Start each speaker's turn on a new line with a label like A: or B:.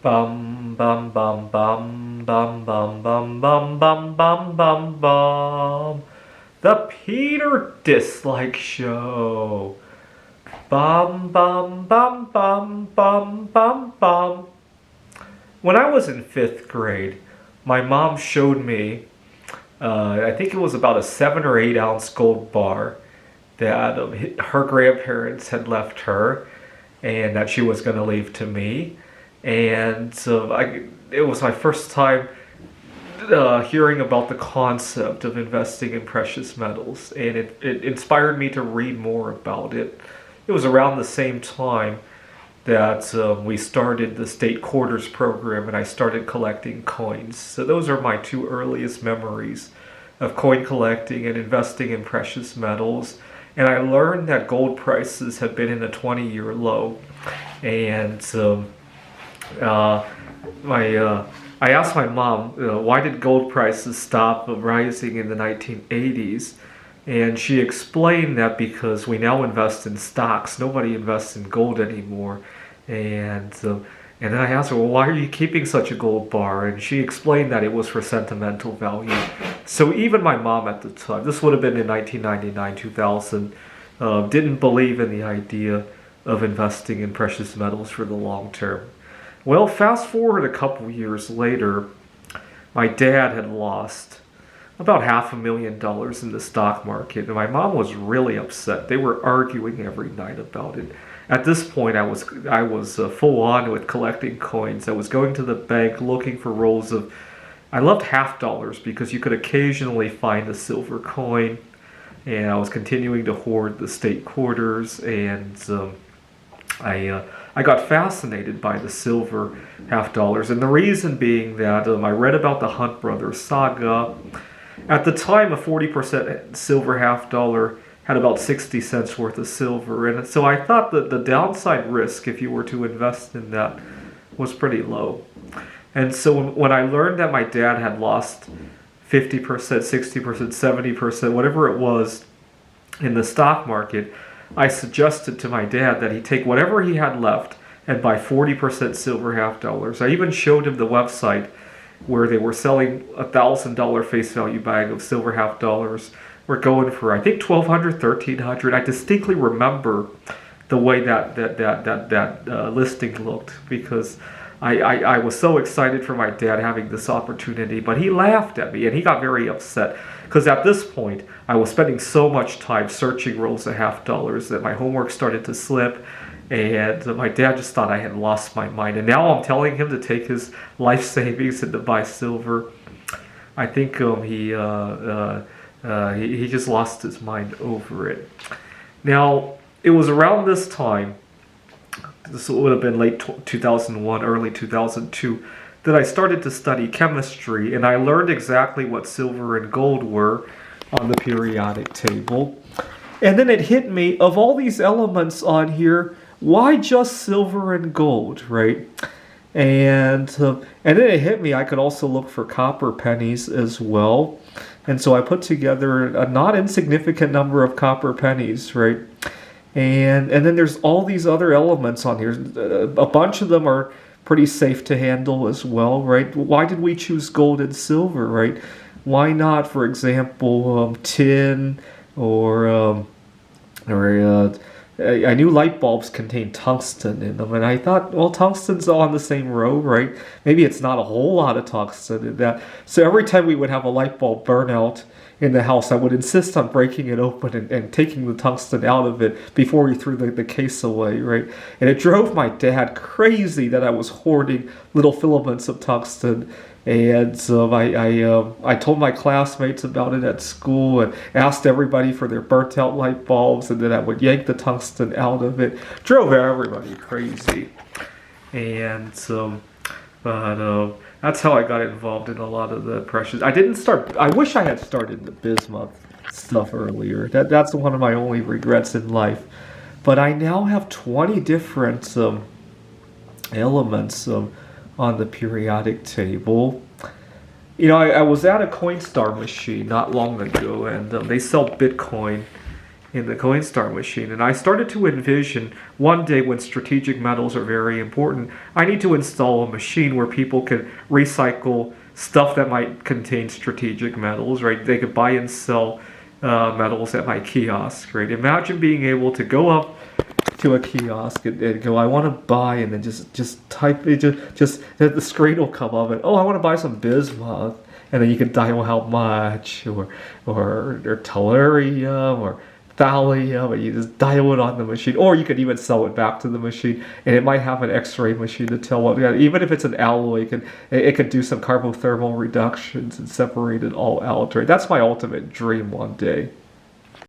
A: Bum bum bum bum bum bum bum bum bum bum bum bum. The Peter Dislike Show. Bum bum bum bum bum bum bum. When I was in fifth grade, my mom showed me, I think it was about a 7 or 8 ounce gold bar that her grandparents had left her and that she was going to leave to me. And it was my first time hearing about the concept of investing in precious metals, and it inspired me to read more about it. It was around the same time that we started the state quarters program and I started collecting coins. So those are my two earliest memories of coin collecting and investing in precious metals. And I learned that gold prices had been in a 20-year low. And I asked my mom, why did gold prices stop rising in the 1980s? And she explained that because we now invest in stocks. Nobody invests in gold anymore. And then I asked her, well, why are you keeping such a gold bar? And she explained that it was for sentimental value. So even my mom at the time, this would have been in 1999, 2000, didn't believe in the idea of investing in precious metals for the long term. Well, fast forward a couple years later, my dad had lost about $500,000 in the stock market, and my mom was really upset. They were arguing every night about it. At this point, I was full on with collecting coins. I was going to the bank looking for rolls of. I loved half dollars because you could occasionally find a silver coin, and I was continuing to hoard the state quarters, and I got fascinated by the silver half dollars, and the reason being that I read about the Hunt Brothers saga. At the time, a 40% silver half dollar had about 60 cents worth of silver, and so I thought that the downside risk, if you were to invest in that, was pretty low. And so when I learned that my dad had lost 50%, 60%, 70%, whatever it was in the stock market, I suggested to my dad that he take whatever he had left and buy 40% silver half dollars. I even showed him the website where they were selling $1,000 face value bag of silver half dollars. We're going for, I think, $1,200, $1,300. I distinctly remember the way that listing looked because I was so excited for my dad having this opportunity, but he laughed at me and he got very upset because at this point I was spending so much time searching rolls of half dollars that my homework started to slip, and my dad just thought I had lost my mind. And now I'm telling him to take his life savings and to buy silver. I think he just lost his mind over it. Now, it was around this time, this would have been late 2001, early 2002, that I started to study chemistry, and I learned exactly what silver and gold were on the periodic table. And then it hit me, of all these elements on here, why just silver and gold, right? And then it hit me, I could also look for copper pennies as well. And so I put together a not insignificant number of copper pennies, right? And then there's all these other elements on here. A bunch of them are pretty safe to handle as well, right? Why did we choose gold and silver, right? Why not, for example, tin or I knew light bulbs contain tungsten in them, and I thought, well, tungsten's on the same row, right? Maybe it's not a whole lot of tungsten in that. So every time we would have a light bulb burn out in the house, I would insist on breaking it open and taking the tungsten out of it before we threw the case away, right? And it drove my dad crazy that I was hoarding little filaments of tungsten. And so I told my classmates about it at school and asked everybody for their burnt out light bulbs, and then I would yank the tungsten out of it. Drove everybody crazy. And that's how I got involved in a lot of the precious. I wish I had started the bismuth stuff earlier. That's one of my only regrets in life. But I now have 20 different elements on the periodic table. You know, I was at a Coinstar machine not long ago, and they sell Bitcoin in the Coinstar machine. And I started to envision one day when strategic metals are very important, I need to install a machine where people can recycle stuff that might contain strategic metals, right? They could buy and sell metals at my kiosk, right? Imagine being able to go up to a kiosk and go, I want to buy, and then just type it, just the screen will come up and, oh, I want to buy some bismuth, and then you can dial how much, or tellurium, or thallium, and you just dial it on the machine, or you could even sell it back to the machine, and it might have an X-ray machine to tell what, even if it's an alloy, it could do some carbothermal reductions and separate it all out, right? That's my ultimate dream one day.